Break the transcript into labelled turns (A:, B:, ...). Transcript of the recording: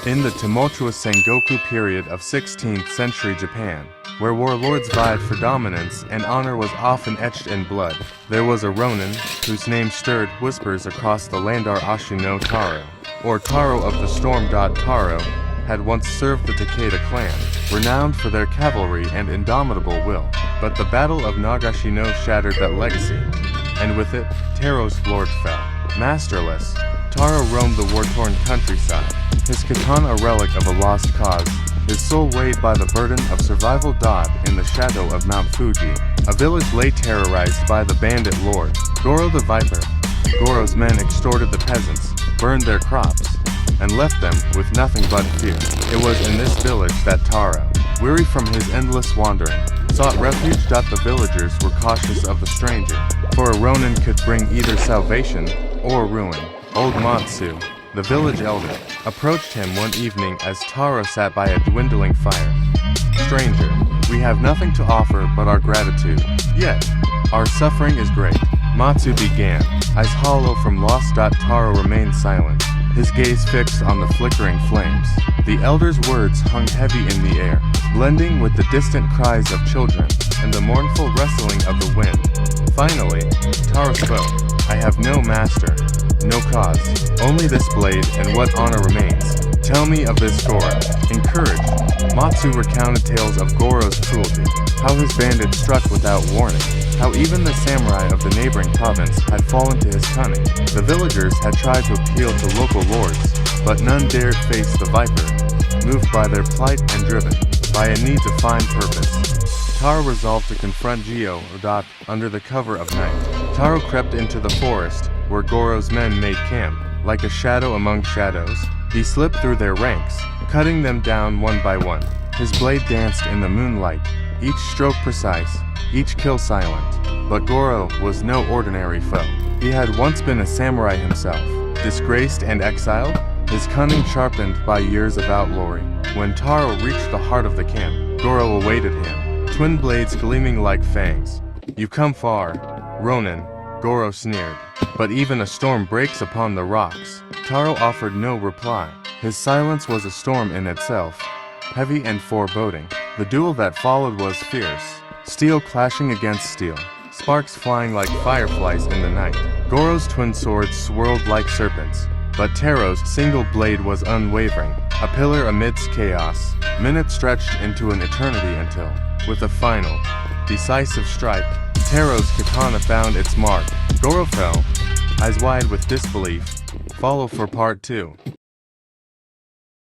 A: In the tumultuous Sengoku period of 16th century Japan, where warlords vied for dominance and honor was often etched in blood, there was a Ronin whose name stirred whispers across the land. Ashino Taro, or Taro of the Storm. Taro had once served the Takeda clan, renowned for their cavalry and indomitable will. But the Battle of Nagashino shattered that legacy, and with it, Taro's lord fell. Masterless, Taro roamed the war-torn countryside, his katana a relic of a lost cause, his soul weighed by the burden of survival. In the shadow of Mount Fuji, a village lay terrorized by the bandit lord, Goro the Viper. Goro's men extorted the peasants, burned their crops, and left them with nothing but fear. It was in this village that Taro, weary from his endless wandering, sought refuge. The villagers were cautious of the stranger, for a Ronin could bring either salvation or ruin. Old Matsu, the village elder, approached him one evening as Taro sat by a dwindling fire. "Stranger, we have nothing to offer but our gratitude. Yet, our suffering is great," Matsu began, eyes hollow from loss. Taro remained silent, his gaze fixed on the flickering flames. The elder's words hung heavy in the air, blending with the distant cries of children and the mournful rustling of the wind. Finally, Taro spoke. "I have no master, no cause, only this blade and what honor remains. Tell me of this Goro." Encouraged, Matsu recounted tales of Goro's cruelty, how his bandits struck without warning, how even the samurai of the neighboring province had fallen to his cunning. The villagers had tried to appeal to local lords, but none dared face the Viper, moved by their plight and driven by a need to find purpose. Taro resolved to confront Gio. Under the cover of night, Taro crept into the forest, where Goro's men made camp. Like a shadow among shadows, he slipped through their ranks, cutting them down one by one. His blade danced in the moonlight, each stroke precise, each kill silent. But Goro was no ordinary foe. He had once been a samurai himself, disgraced and exiled, his cunning sharpened by years of outlawry. When Taro reached the heart of the camp, Goro awaited him, twin blades gleaming like fangs. "You've come far, Ronin," Goro sneered. "But even a storm breaks upon the rocks." Taro offered no reply. His silence was a storm in itself, heavy and foreboding. The duel that followed was fierce, steel clashing against steel, sparks flying like fireflies in the night. Goro's twin swords swirled like serpents, but Taro's single blade was unwavering, a pillar amidst chaos. Minutes stretched into an eternity until, with a final, decisive strike, Taro's katana found its mark. Goro fell, eyes wide with disbelief. Follow for part 2.